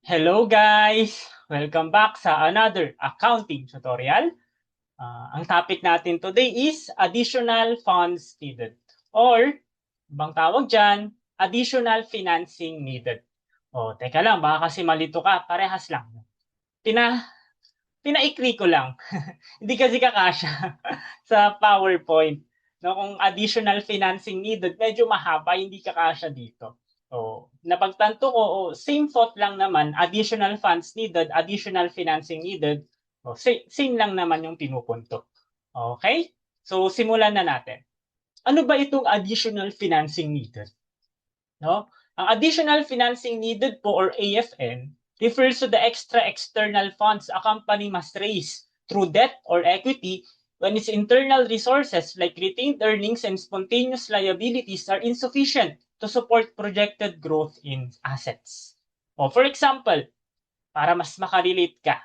Hello guys! Welcome back sa another accounting tutorial. Ang topic natin today is additional funds needed or ibang tawag dyan, additional financing needed. Teka lang, baka kasi malito ka, parehas lang. Tina, Pinaikli ko lang. Hindi kasi kakasya sa PowerPoint. No, kung additional financing needed, medyo mahaba, hindi kakasya dito. Napagtanto ko, same thought lang naman, additional funds needed, additional financing needed. Same lang naman yung pinupunto. Okay? So, simulan na natin. Ano ba itong additional financing needed? No? Ang additional financing needed po or AFN refers to the extra external funds a company must raise through debt or equity when its internal resources like retained earnings and spontaneous liabilities are insufficient to support projected growth in assets. For example, para mas makarelate ka.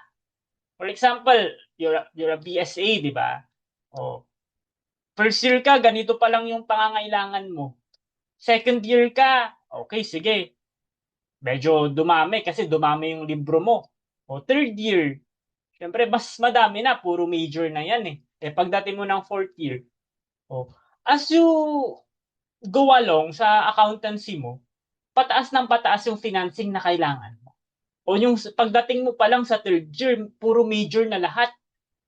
For example, you're a BSA, di ba? O, first year ka, ganito pa lang yung pangangailangan mo. Second year ka, okay, sige, medyo dumami kasi dumami yung libro mo. Third year, syempre mas madami na, puro major na yan eh. Pagdating mo ng fourth year, o, as you go along sa accountancy mo, pataas ng pataas yung financing na kailangan mo. Yung pagdating mo pa lang sa third year, puro major na lahat.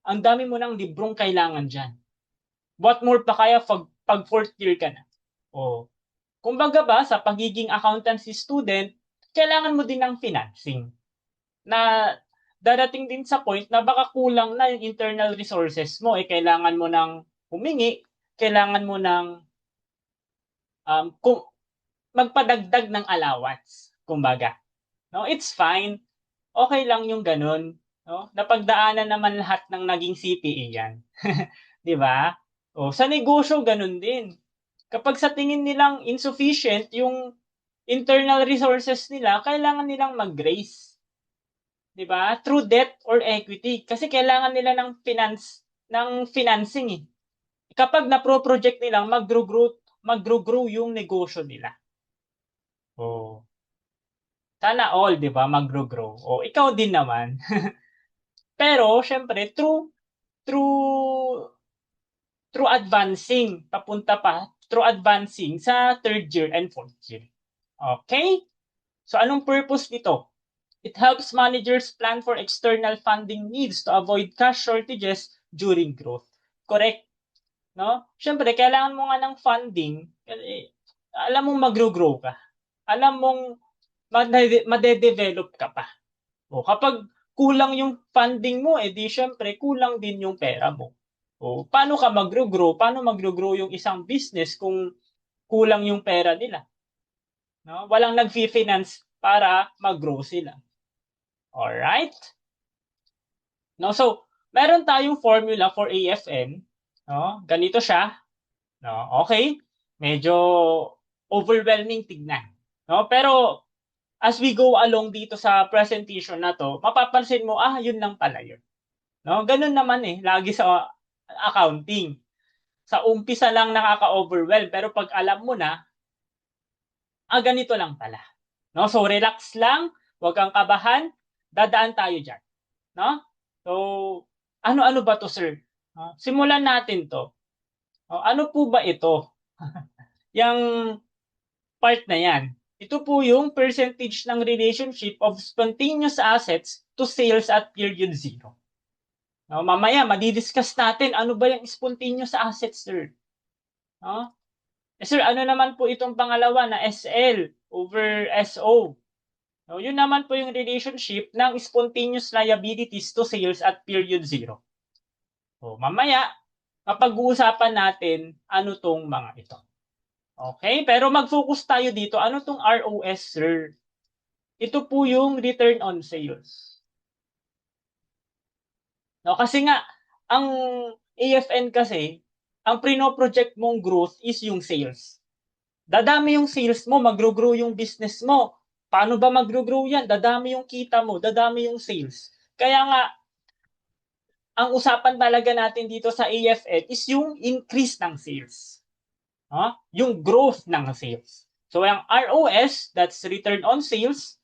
Ang dami mo ng librong kailangan dyan. What more pa kaya pag fourth year ka na? O, kumbaga ba, sa pagiging accountancy student, kailangan mo din ng financing na darating din sa point na baka kulang na yung internal resources mo, kailangan mo ng humingi, kailangan mo ng kung magpadagdag ng allowance, kumbaga. No, it's fine. Okay lang yung ganun, no? Napagdaanan naman lahat ng naging CPA yan. 'Di ba? Sa negosyo ganun din. Kapag sa tingin nilang insufficient yung internal resources nila, kailangan nilang mag-raise. 'Di ba? Through debt or equity kasi kailangan nila ng financing eh. Kapag na-project nilang mag-grow yung negosyo nila. Oh. Sana all, 'di ba, mag-grow. Ikaw din naman. Pero syempre through through advancing through advancing sa third year and fourth year. Okay? So anong purpose nito? It helps managers plan for external funding needs to avoid cash shortages during growth. Correct? No? Siyempre, kailangan mo nga ng funding. Alam mong mag-grow ka. Alam mong made-develop ka pa. Kapag kulang yung funding mo, di syempre, kulang din yung pera mo. Paano ka mag-grow? Paano mag-grow yung isang business kung kulang yung pera nila? No? Walang nag-finance para mag-grow sila. Alright? No, so, meron tayong formula for AFN. No? Ganito siya. No? Okay? Medyo overwhelming tignan. No? Pero, as we go along dito sa presentation na to, mapapansin mo, yun lang pala yun. No? Ganun naman lagi sa accounting. Sa umpisa lang nakaka-overwhelm, pero pag alam mo na, ganito lang pala. No? So, relax lang, huwag kang kabahan, dadaan tayo dyan. No? So, ano-ano ba to, sir? Simulan natin to. Ano po ba ito? Yung part na yan. Ito po yung percentage ng relationship of spontaneous assets to sales at period zero. Mamaya, madidiscuss natin ano ba yung spontaneous assets, sir. Sir, ano naman po itong pangalawa na SL over SO? Yun naman po yung relationship ng spontaneous liabilities to sales at period zero. Mamaya, mapag-uusapan natin ano tong mga ito. Okay? Pero mag-focus tayo dito. Ano tong ROS, sir? Ito po yung return on sales. Kasi nga, ang AFN kasi, ang prino-project mong growth is yung sales. Dadami yung sales mo, mag-grow yung business mo. Paano ba mag-grow yan? Dadami yung kita mo, dadami yung sales. Kaya nga, ang usapan talaga natin dito sa AFN is yung increase ng sales. Yung growth ng sales. So, ang ROS, that's return on sales,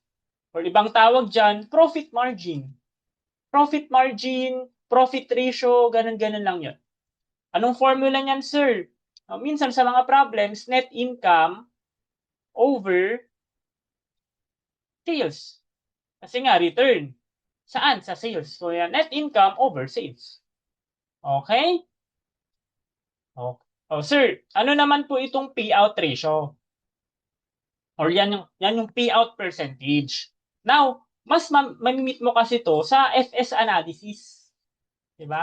Or ibang tawag dyan, profit margin. Profit margin, profit ratio, ganun-ganun lang yun. Anong formula niyan, sir? Minsan sa mga problems, net income over sales. Kasi nga, return. Saan? Sa sales. So, yan, net income over sales. Okay? Oh, sir, ano naman po itong payout ratio? Or yan yung payout percentage. Now, mas mamimit mo kasi to sa FS analysis. 'Di ba?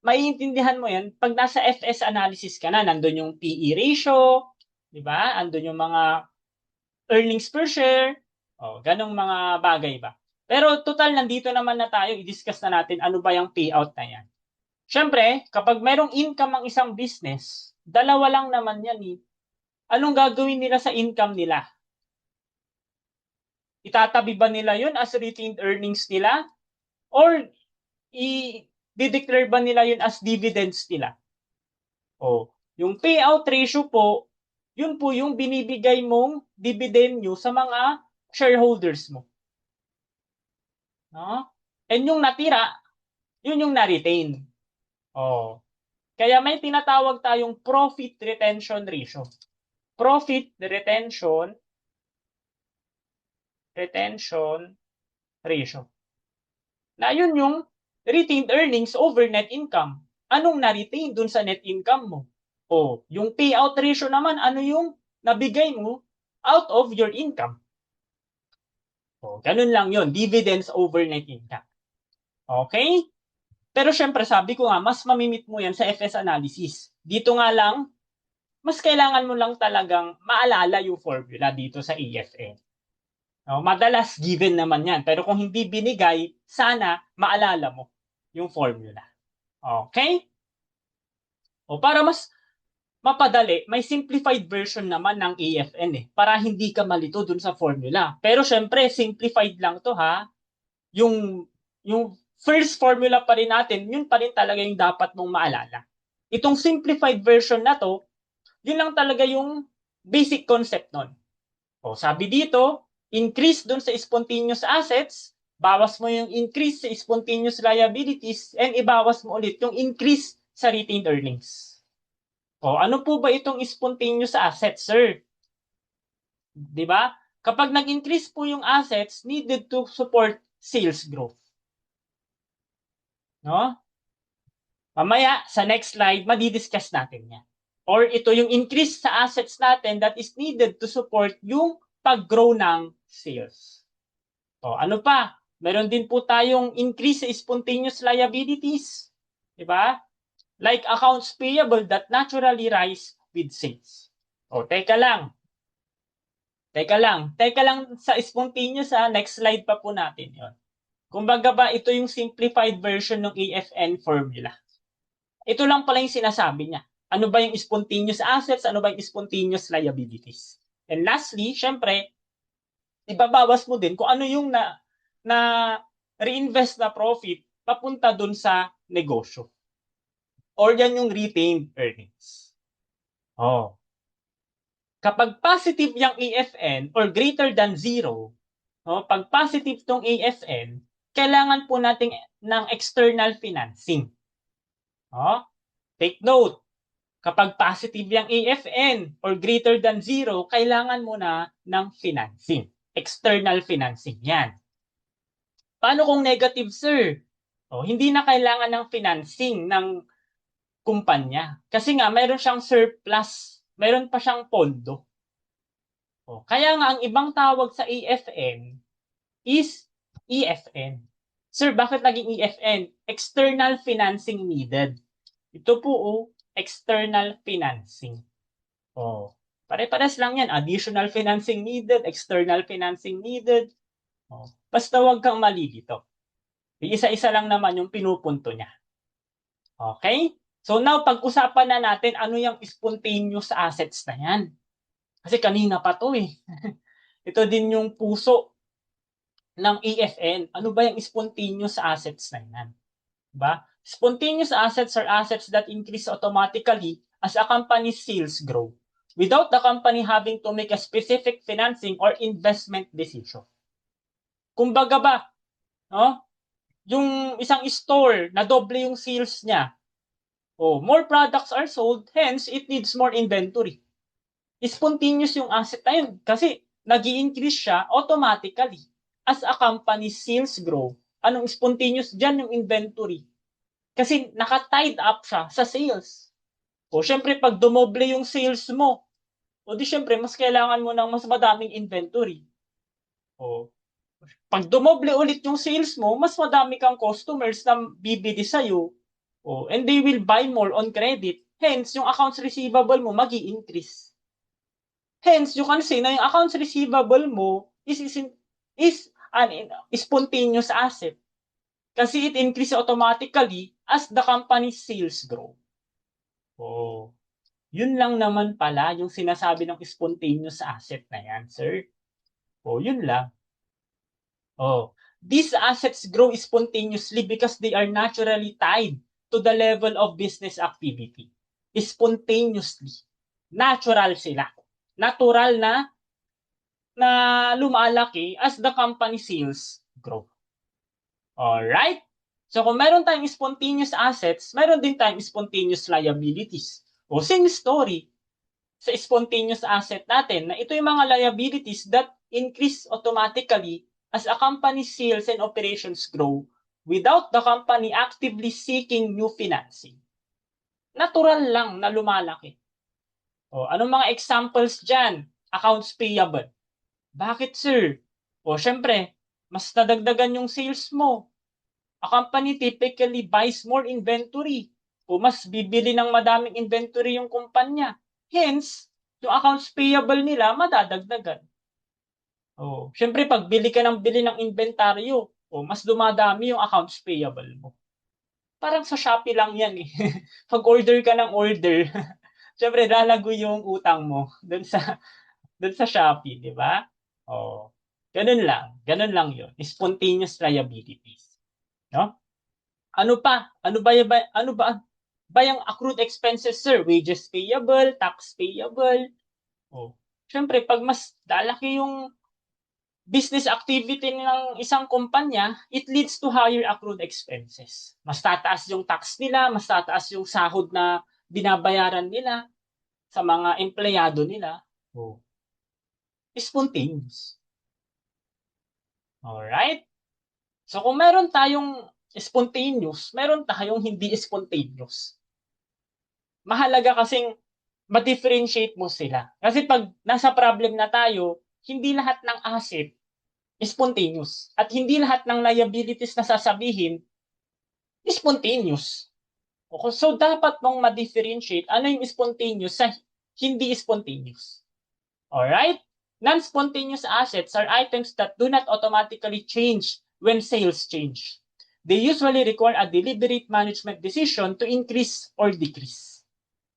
Maiintindihan mo 'yan pag nasa FS analysis ka na, nandoon yung PE ratio, 'di ba? Andun yung mga earnings per share, ganong mga bagay ba. Pero total nandito naman na tayo, i-discuss na natin ano ba yung payout na 'yan. Siyempre, kapag merong income ang isang business, dalawa lang naman 'yan eh. Anong gagawin nila sa income nila? Itatabi ba nila yun as retained earnings nila? Or i-declare ba nila yun as dividends nila? Yung payout ratio po, yun po yung binibigay mong dividend nyo sa mga shareholders mo. No? And yung natira, yun yung na-retain. Kaya may tinatawag tayong profit retention ratio. Profit retention ratio. Na yun yung retained earnings over net income. Anong na-retain dun sa net income mo? Yung payout ratio naman, ano yung nabigay mo out of your income? Ganun lang yun. Dividends over net income. Okay? Pero syempre, sabi ko nga, mas mamimit mo yan sa FS analysis. Dito nga lang, mas kailangan mo lang talagang maalala yung formula dito sa EFN. Madalas given naman yan. Pero kung hindi binigay, sana maalala mo yung formula. Okay? Para mas mapadali, may simplified version naman ng EFN para hindi ka malito dun sa formula. Pero syempre, simplified lang to ha. Yung first formula pa rin natin, yun pa rin talaga yung dapat mong maalala. Itong simplified version na to, yun lang talaga yung basic concept nun. Sabi dito, increase dun sa spontaneous assets, bawas mo yung increase sa spontaneous liabilities, and ibawas mo ulit yung increase sa retained earnings. Ano po ba itong spontaneous assets, sir? 'Di ba? Kapag nag-increase po yung assets needed to support sales growth. No? Mamaya, sa next slide, madidiscuss natin yan. Or ito yung increase sa assets natin that is needed to support yung pag-grow ng sales. Ano pa? Meron din po tayong increase sa spontaneous liabilities. Diba? Like accounts payable that naturally rise with sales. Teka lang. Teka lang sa spontaneous next slide pa po natin yon. Kumbaga ba ito yung simplified version ng EFN formula. Ito lang pala yung sinasabi niya. Ano ba yung spontaneous assets? Ano ba yung spontaneous liabilities? And lastly, syempre, ibabawas mo din kung ano yung na reinvest na profit papunta dun sa negosyo. Or yan yung retained earnings. Kapag positive yung EFN or greater than 0, pag positive tong EFN, kailangan po natin ng external financing. Take note, kapag positive yung EFN or greater than 0, kailangan mo na ng financing. External financing yan. Paano kung negative, sir? Hindi na kailangan ng financing ng kumpanya. Kasi nga, mayroon siyang surplus. Mayroon pa siyang pondo. Kaya nga, ang ibang tawag sa EFN is EFN. Sir, bakit naging EFN? External financing needed. Ito po, external financing. Pare-pares lang yan. Additional financing needed, external financing needed. Basta wag kang mali dito. Isa-isa lang naman yung pinupunto niya. Okay? So now, pag-usapan na natin ano yung spontaneous assets na yan. Kasi kanina pa to Ito din yung puso ng EFN. Ano ba yung spontaneous assets na yan? Diba? Spontaneous assets are assets that increase automatically as a company's sales grow. without the company having to make a specific financing or investment decision. Kumbaga ba, no? Yung isang store na doble yung sales niya, more products are sold, hence it needs more inventory. Spontaneous yung asset na yun kasi nag-i-increase siya automatically as a company's sales grow. Anong spontaneous dyan? Yung inventory. Kasi naka-tied up siya sa sales. Syempre, pag dumoble yung sales mo, di syempre, mas kailangan mo ng mas madaming inventory. Pag dumoble ulit yung sales mo, mas madami kang customers na bibili sa'yo. And they will buy more on credit. Hence, yung accounts receivable mo magi-increase. Hence, you can say na yung accounts receivable mo is an spontaneous asset. Kasi it increases automatically as the company's sales grow. Yun lang naman pala yung sinasabi ng spontaneous asset na yan, sir. Yun lang. These assets grow spontaneously because they are naturally tied to the level of business activity. Spontaneously. Natural sila. Natural na lumalaki as the company sales grow. Alright? So kung meron tayong spontaneous assets, meron din tayong spontaneous liabilities. Same story sa spontaneous asset natin na ito yung mga liabilities that increase automatically as a company's sales and operations grow without the company actively seeking new financing. Natural lang na lumalaki. Anong mga examples dyan? Accounts payable. Bakit, sir? Syempre, mas nadagdagan yung sales mo. A company typically buys more inventory. Mas bibili ng madaming inventory yung kumpanya. Hence, yung accounts payable nila madadagdagan. Syempre, pag bili ka ng bili ng inventaryo, mas dumadami yung accounts payable mo. Parang sa Shopee lang yan eh. Pag order ka ng order, syempre lalago yung utang mo dun sa Shopee, di ba? Ganun lang yun. Spontaneous liabilities. No? Ano ba yung accrued expenses, sir? Wages payable, tax payable. Syempre, pag mas lalaki yung business activity ng isang kumpanya, it leads to higher accrued expenses. Mas tataas yung tax nila, mas tataas yung sahod na binabayaran nila sa mga empleyado nila. Spontaneous. Alright? So kung meron tayong spontaneous, meron tayong hindi spontaneous. Mahalaga kasing ma-differentiate mo sila. Kasi pag nasa problem na tayo, hindi lahat ng asset spontaneous. At hindi lahat ng liabilities na sasabihin spontaneous. So dapat mong ma-differentiate ano yung spontaneous sa hindi spontaneous. Alright? Non-spontaneous assets are items that do not automatically change when sales change. They usually require a deliberate management decision to increase or decrease.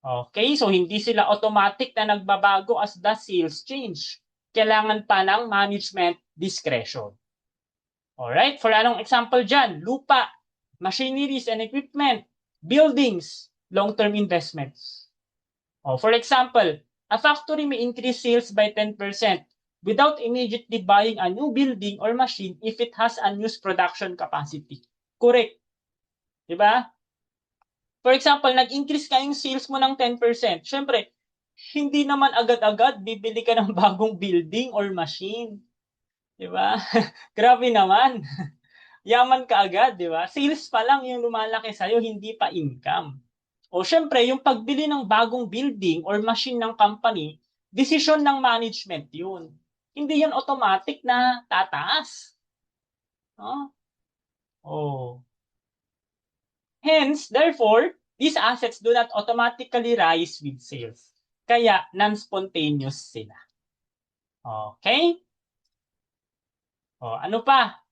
Okay, so hindi sila automatic na nagbabago as the sales change. Kailangan pa ng management discretion. Alright, for anong example dyan? Lupa, machineries and equipment, buildings, long-term investments. For example, a factory may increase sales by 10% without immediately buying a new building or machine if it has unused production capacity. Correct. Diba? For example, nag-increase ka yung sales mo ng 10%. Siyempre, hindi naman agad-agad bibili ka ng bagong building or machine. Diba? Grabe naman. Yaman ka agad, diba? Sales pa lang yung lumalaki sa'yo, hindi pa income. Syempre, yung pagbili ng bagong building or machine ng company, decision ng management yun. Hindi yan automatic na tataas. Hence, therefore, these assets do not automatically rise with sales. Kaya, non-spontaneous sila. Okay? Ano pa?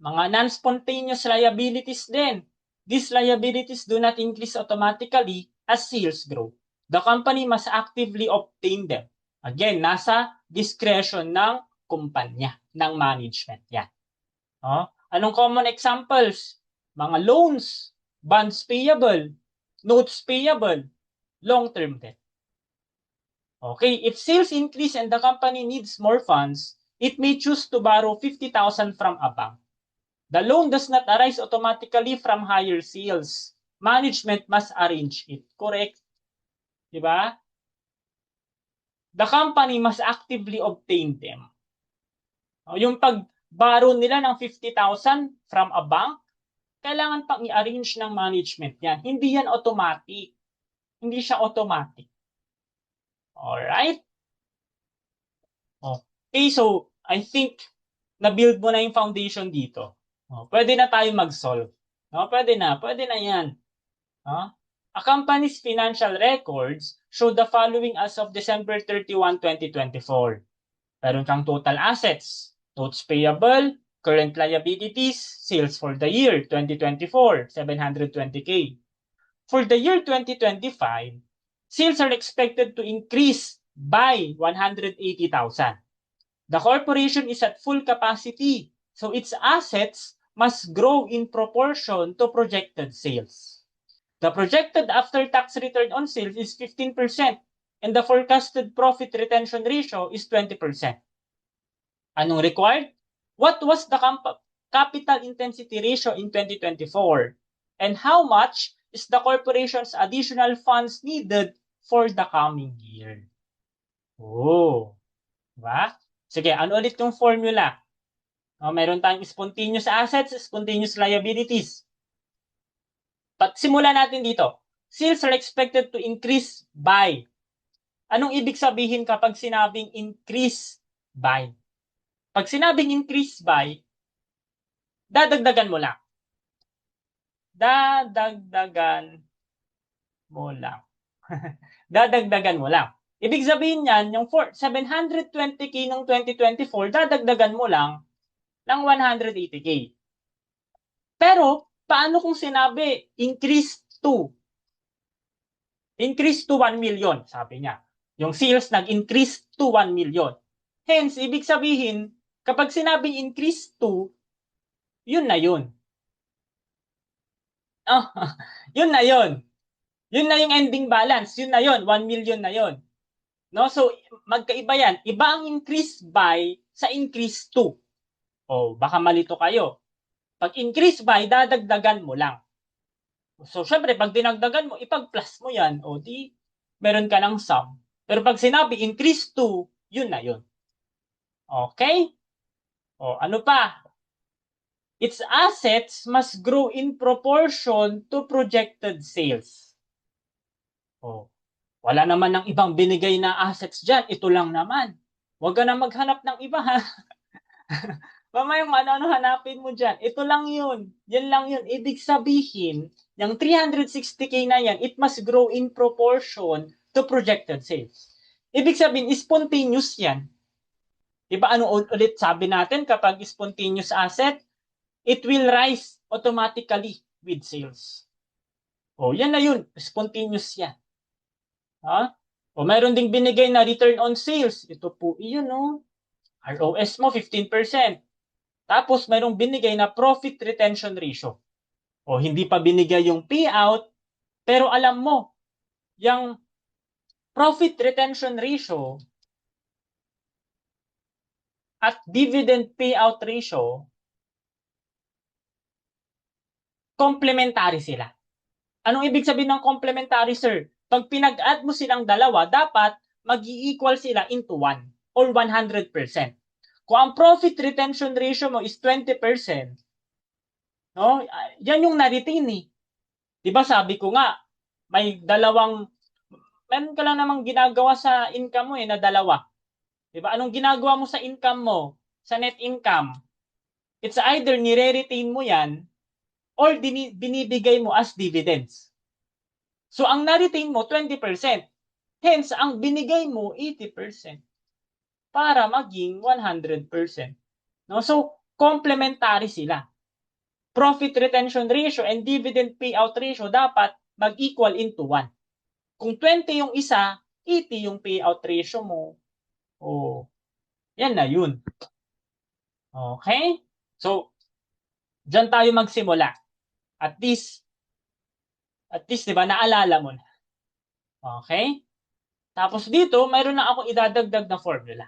Mga non-spontaneous liabilities din. These liabilities do not increase automatically as sales grow. The company must actively obtain them. Again, nasa discretion ng kumpanya, ng management yan. Anong common examples? Mga loans, bonds payable, notes payable, long-term debt. Okay, if sales increase and the company needs more funds, it may choose to borrow 50,000 from a bank. The loan does not arise automatically from higher sales. Management must arrange it. Correct? Diba? The company must actively obtain them. Yung pag-borrow nila ng 50,000 from a bank, kailangan pang i-arrange ng management yan. Hindi yan automatic. Hindi siya automatic. Alright? Okay, so I think na-build mo na yung foundation dito. Pwede na tayo mag-solve. Pwede na yan. A company's financial records show the following as of December 31, 2024. Meron kang total assets, notes payable, current liabilities, sales for the year 2024, 720K. For the year 2025, sales are expected to increase by 180,000. The corporation is at full capacity, so its assets must grow in proportion to projected sales. The projected after-tax return on sales is 15% and the forecasted profit retention ratio is 20%. Anong required? What was the capital intensity ratio in 2024? And how much is the corporation's additional funds needed for the coming year? Oh, diba? Sige, ano ulit yung formula? Meron tayong spontaneous assets, spontaneous liabilities. Simulan natin dito. Sales are expected to increase by. Anong ibig sabihin kapag sinabing increase by? Pag sinabing increase by, dadagdagan mo lang. Dadagdagan mo lang. Dadagdagan mo lang. Ibig sabihin yan, yung 720K ng 2024, dadagdagan mo lang ng 180K. Pero, paano kung sinabi increase to? Increase to 1 million, sabi niya. Yung sales nag-increase to 1 million. Hence, ibig sabihin, kapag sinabing increase to, yun na yun. Oh, yun na yun. Yun na yung ending balance. Yun na yun. 1 million na yun. No? So, magkaiba yan. Iba ang increase by sa increase to. O, baka malito kayo. Pag increase by, dadagdagan mo lang. So, syempre, pag dinagdagan mo, ipag-plus mo yan. O, di, meron ka ng sum. Pero pag sinabi, increase to, yun na yun. Okay? O, ano pa? Its assets must grow in proportion to projected sales. O, wala naman ng ibang binigay na assets dyan. Ito lang naman. Huwag ka na maghanap ng iba, ha? Mamaya ano hanapin mo dyan. Ito lang yun. Yan lang yun. Ibig sabihin, yung 360K na yan, it must grow in proportion to projected sales. Ibig sabihin, spontaneous yan. Diba ano ulit sabi natin kapag spontaneous asset, it will rise automatically with sales. O, yan na yun. Spontaneous yan. Ha? O, mayroon ding binigay na return on sales. Ito po, iyon, no? ROS mo, 15%. Tapos, mayroong binigay na profit retention ratio. O, hindi pa binigay yung payout, pero alam mo, yung profit retention ratio at dividend payout ratio, complementary sila. Anong ibig sabihin ng complementary, sir? Pag pinag-add mo silang dalawa, dapat mag-i-equal sila into 1 or 100%. Kung ang profit retention ratio mo is 20%, no? Yan yung na-retain eh. 'Di ba sabi ko nga, meron ka lang namang ginagawa sa income mo na dalawa. 'Di ba? Anong ginagawa mo sa income mo? Sa net income? It's either nire-retain mo yan or binibigay mo as dividends. So, ang na-retain mo, 20%. Hence, ang binigay mo, 80%. Para maging 100%. No? So, complementary sila. Profit retention ratio and dividend payout ratio dapat mag-equal into 1. Kung 20 yung isa, 80 yung payout ratio mo. Oh, yan na yun. Okay? So, dyan tayo magsimula. At least, 'di ba, naalala mo na. Okay? Tapos dito, mayroon na ako idadagdag na formula.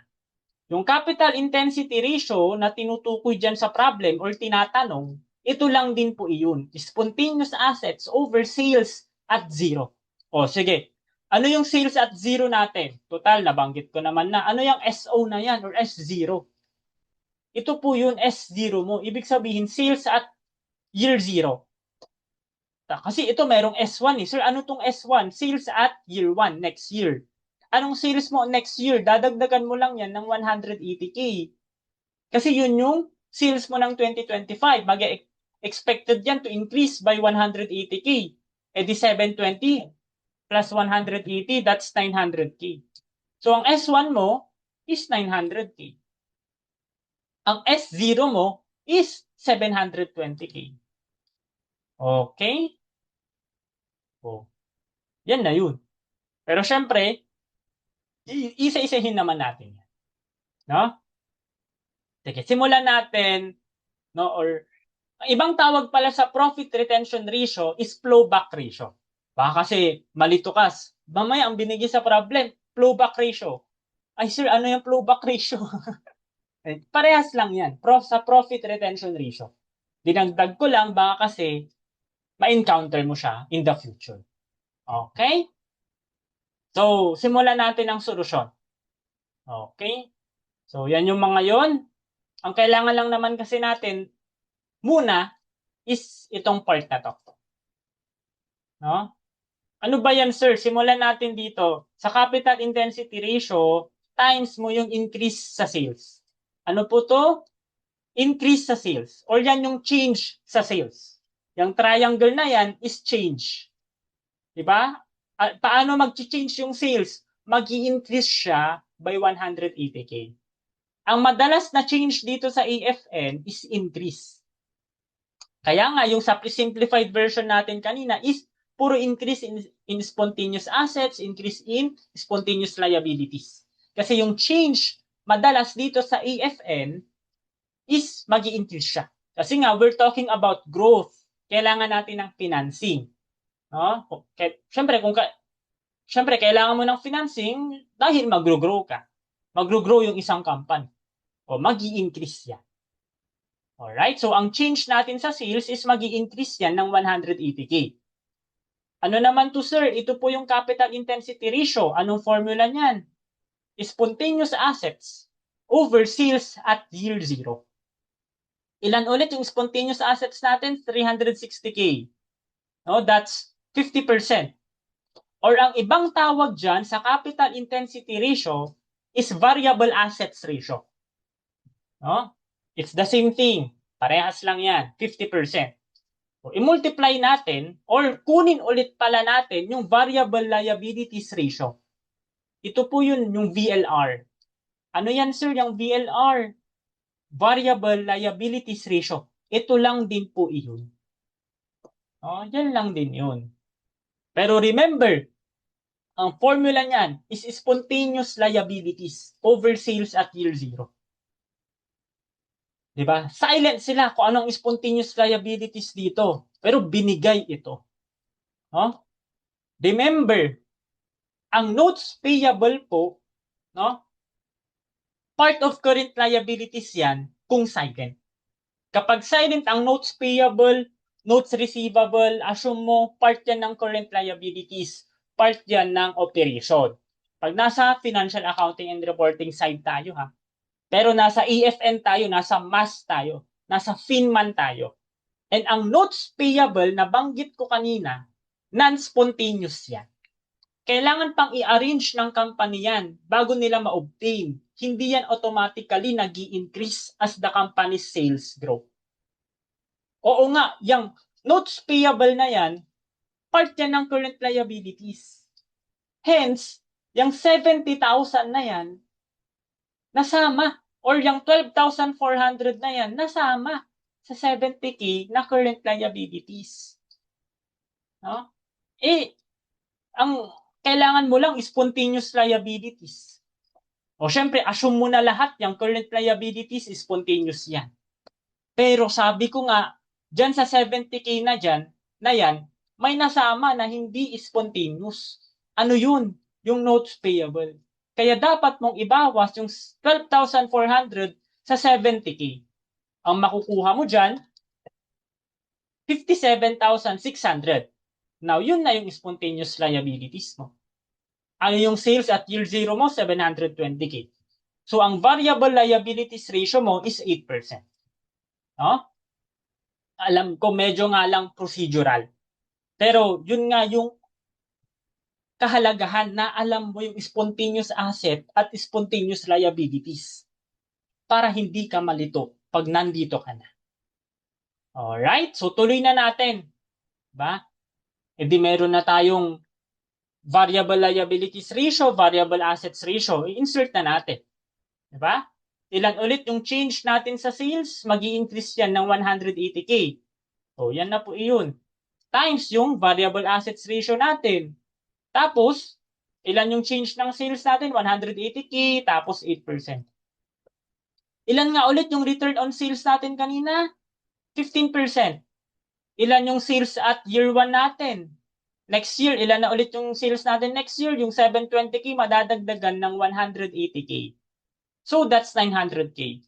Yung capital intensity ratio na tinutukoy dyan sa problem or tinatanong, ito lang din po iyon. Spontaneous assets over sales at zero. O sige, ano yung sales at zero natin? Total, nabanggit ko naman na. Ano yung SO na yan or S0? Ito po yun, S0 mo. Ibig sabihin, sales at year zero. Kasi ito merong S1 eh. Sir, ano tong S1? Sales at year 1, next year. Anong sales mo next year? Dadagdagan mo lang yan ng 180K. Kasi yun yung sales mo ng 2025. Expected yan to increase by 180K. E di 720 plus 180, that's 900K. So ang S1 mo is 900K. Ang S0 mo is 720K. Okay? Oh, yan na yun. Pero syempre, isa-isahin naman natin yan. No? Sige, simulan natin, no, or ang ibang tawag pala sa profit retention ratio is flowback ratio. Baka kasi malito kas. Mamaya ang binigay sa problem, flowback ratio. Ay sir, ano yung flowback ratio? Parehas lang yan. Sa profit retention ratio. Dinagdag ko lang baka kasi ma-encounter mo siya in the future. Okay? So, simulan natin ang solusyon. Okay? So, yan yung mga yon. Ang kailangan lang naman kasi natin muna is itong part na to. No? Ano ba yan, sir? Simulan natin dito. Sa capital intensity ratio, times mo yung increase sa sales. Ano po to? Increase sa sales. Or yan yung change sa sales. Yung triangle na yan is change. Diba? Paano mag-change yung sales? Mag-i-increase siya by 180K. Ang madalas na change dito sa AFN is increase. Kaya nga, yung sa simplified version natin kanina is puro increase in spontaneous assets, increase in spontaneous liabilities. Kasi yung change, madalas dito sa AFN, is mag-i-increase siya. Kasi nga, we're talking about growth. Kailangan natin ng financing. No? Siyempre, kailangan mo ng financing dahil mag-grow ka. Mag-grow yung isang company. O mag-i-increase yan. Alright? So, ang change natin sa sales is mag-i-increase yan ng 180K. Ano naman to, sir? Ito po yung capital intensity ratio. Anong formula niyan? Spontaneous assets over sales at year zero. Ilan ulit yung spontaneous assets natin? 360K. No, that's 50%. Or ang ibang tawag dyan sa capital intensity ratio is variable assets ratio. No? It's the same thing. Parehas lang yan. 50%. So, i-multiply natin or kunin ulit pala natin yung variable liabilities ratio. Ito po yun, yung VLR. Ano yan, sir, yung VLR? Variable liabilities ratio. Ito lang din po iyon. Oh, yan lang din yun. Pero remember, ang formula niyan is spontaneous liabilities over sales at year zero. Diba? Silent sila kung anong spontaneous liabilities dito. Pero binigay ito. No? Remember, ang notes payable po, no? Part of current liabilities yan kung silent. Kapag silent ang notes payable, notes receivable, assume mo part yan ng current liabilities. Part yan ng operation. Pag nasa financial accounting and reporting side tayo ha. Pero nasa EFN tayo, nasa MAS tayo, nasa FinMan tayo. And ang notes payable na banggit ko kanina, non-spontaneous yan. Kailangan pang i-arrange ng company yan bago nila ma-obtain. Hindi yan automatically nag-i-increase as the company's sales grow. Oo nga, yung notes payable na yan, part yan ng current liabilities. Hence, yung 70,000 na yan, nasama. Or yung 12,400 na yan, nasama sa 70K na current liabilities. No? Ang kailangan mo lang spontaneous liabilities. O syempre, assume mo na lahat yung current liabilities, spontaneous yan. Pero sabi ko nga, dyan sa 70K na yan, may nasama na hindi spontaneous. Ano yun? yung notes payable. Kaya dapat mong ibawas yung 12,400 sa 70K. Ang makukuha mo dyan, 57,600. Now, yun na yung spontaneous liabilities mo. Ano yung sales at year zero mo? 720K. So, ang variable liabilities ratio mo is 8%. No? Alam ko, medyo nga lang procedural. Pero, yun nga yung kahalagahan na alam mo yung spontaneous asset at spontaneous liabilities para hindi ka malito pag nandito ka na. Alright? So, tuloy na natin. Diba? E di meron na tayong variable liabilities ratio, variable assets ratio. I-insert na natin. Diba? Ilan ulit yung change natin sa sales? Mag-i-increase yan ng 180K. So, yan na po iyon. Times yung variable assets ratio natin. Tapos, ilan yung change ng sales natin? 180K, tapos 8%. Ilan nga ulit yung return on sales natin kanina? 15%. Ilan yung sales at year 1 natin? Next year, ilan na ulit yung sales natin next year? Yung 720K, madadagdagan ng 180K. So, that's 900K.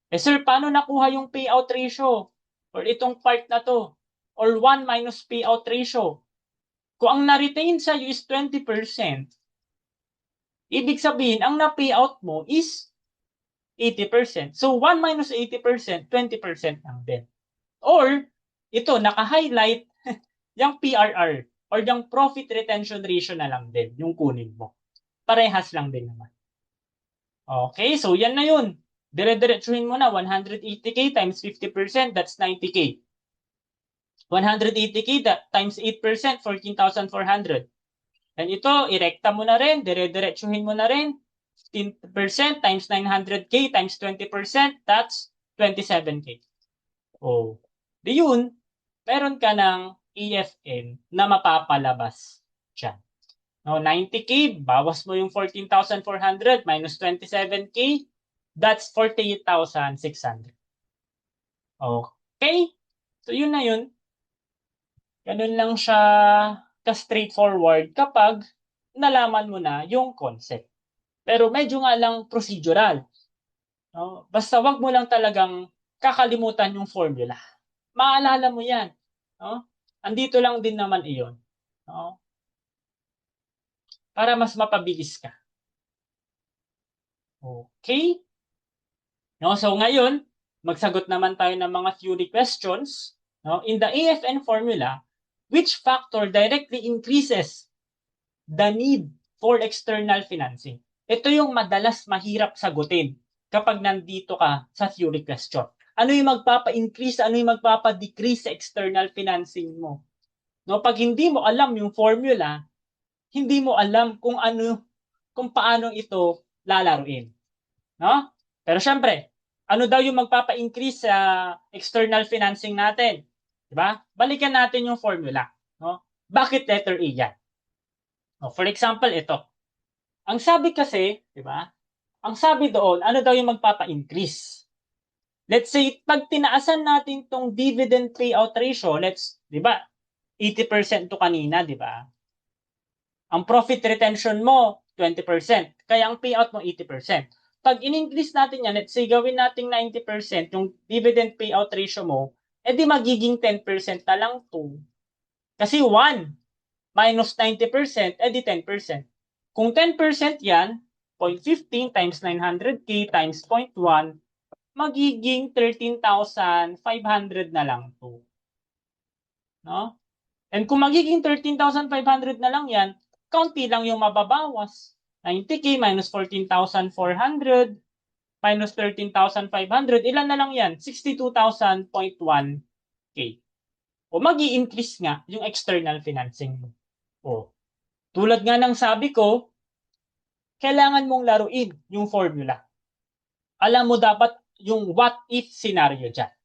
Eh sir, paano nakuha yung payout ratio? Or itong part na to? Or 1 minus payout ratio? Kung ang na-retain sa'yo is 20%, ibig sabihin, ang na-payout mo is 80%. So, 1 minus 80%, 20% lang din. Or, ito, naka-highlight yung PRR or yung profit retention ratio na lang din, yung kunin mo. Parehas lang din naman. Okay, so yan na yun. Dire-diretsuhin mo na 180K times 50%, that's 90K. 180K times 8%, 14,400. And ito, irekta mo na rin, dire-diretsuhin mo na rin. 15% times 900K times 20%, that's 27K. Oh, di yun, meron ka ng EFN na mapapalabas dyan. No, 90K, bawas mo yung 14,400 minus 27K, that's 48,600. Okay? So, yun na yun. Ganun lang siya ka-straightforward kapag nalaman mo na yung concept. Pero medyo nga lang procedural. No? Basta wag mo lang talagang kakalimutan yung formula. Maalala mo yan. No? Andito lang din naman iyon. No? Para mas mapabilis ka. Okay? No? So ngayon, magsagot naman tayo ng mga theory questions. No? In the AFN formula, which factor directly increases the need for external financing? Ito yung madalas mahirap sagutin kapag nandito ka sa theory question. Ano yung magpapa-increase, ano yung magpapa-decrease sa external financing mo? No, pag hindi mo alam yung formula, hindi mo alam kung ano, kung paano ito lalaruin. No? Pero syempre, ano daw yung magpapa-increase sa external financing natin? 'Di ba? Balikan natin yung formula, no? Bakit letter A yan? No, for example, ito. Ang sabi kasi, 'di ba? Ang sabi doon, ano daw yung magpapa-increase? Let's say, pag tinaasan natin tong dividend payout ratio, 'di ba? 80% to kanina, 'di ba? Ang profit retention mo, 20%. Kaya ang payout mo, 80%. Pag in-increase natin yan, let's say gawin natin 90% yung dividend payout ratio mo, edi magiging 10% na lang to. Kasi 1 minus 90%, edi 10%. Kung 10% yan, 0.15 times 900K times 0.1, magiging 13,500 na lang to. No? And kung magiging 13,500 na lang yan, kaunti lang yung mababawas. 90K minus 14,400 minus 13,500, ilan na lang yan? 62,000.1K. O magi-increase nga yung external financing mo. O, tulad nga ng sabi ko, kailangan mong laruin yung formula. Alam mo dapat yung what if scenario dyan.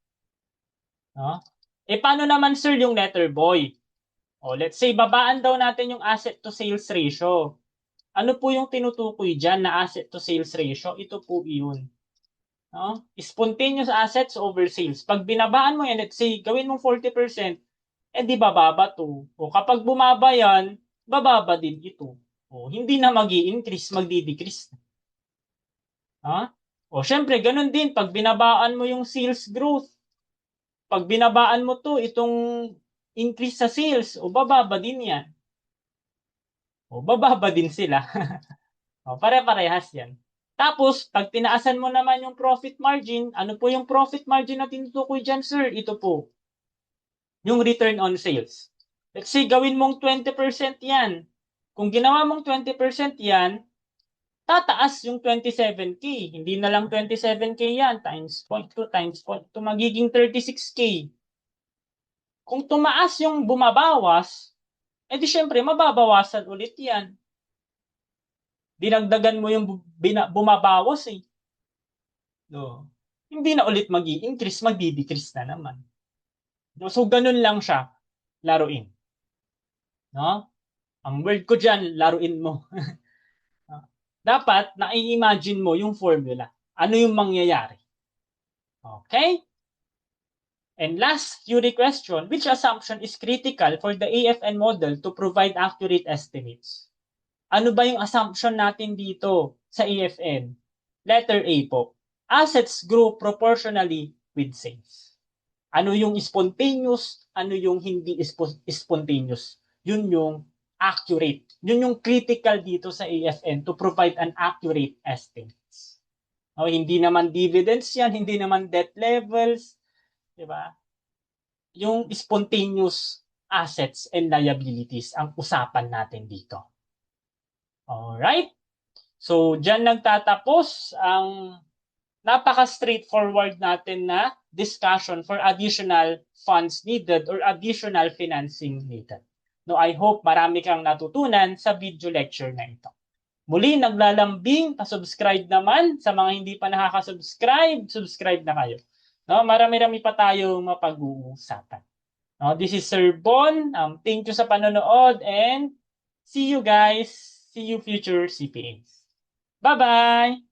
No? E paano naman sir yung letter boy? O let's say babaan daw natin yung asset to sales ratio. Ano po yung tinutukoy dyan na asset to sales ratio? Ito po yun. No? Spontaneous assets over sales. Pag binabaan mo yan, let's say gawin mong 40%, eh di bababa to. O kapag bumaba yan, bababa din ito. O, hindi na mag-i-increase, magdi-decrease. Ha? O, syempre, ganun din, pag binabaan mo yung sales growth, pag binabaan mo to, itong increase sa sales, o bababa din yan. O, bababa din sila. O, pare-parehas yan. Tapos, pag tinaasan mo naman yung profit margin, ano po yung profit margin na tinutukoy dyan, sir? Ito po, yung return on sales. Let's say, gawin mong 20% yan. Kung ginawa mong 20% yan, tataas yung 27K. Hindi na lang 27K yan, times 0.2, times 0.2, magiging 36K. Kung tumaas yung bumabawas, edi syempre, mababawasan ulit yan. Dinagdagan mo yung bumabawas eh. No. Hindi na ulit mag-i-increase, magdi-decrease na naman. No? So, ganun lang siya, laruin. No? Ang word ko dyan, laruin mo. Dapat, na-imagine mo yung formula. Ano yung mangyayari? Okay? And last theory question, which assumption is critical for the AFN model to provide accurate estimates? Ano ba yung assumption natin dito sa AFN? Letter A po. Assets grow proportionally with sales. Ano yung spontaneous, ano yung hindi spontaneous. Yun yung accurate. Yun yung critical dito sa AFN to provide an accurate estimates. O, hindi naman dividends yan, hindi naman debt levels, di ba? Yung spontaneous assets and liabilities ang usapan natin dito. Alright? So, dyan nagtatapos ang napaka-straightforward natin na discussion for additional funds needed or additional financing needed. No, I hope marami kang natutunan sa video lecture na ito. Muli, naglalambing, pa-subscribe naman. Sa mga hindi pa nakaka-subscribe, subscribe na kayo. No, marami-rami pa tayong mapag-uusapan. No, this is Sir Bon. Thank you sa panonood and see you guys. See you future CPAs. Bye-bye!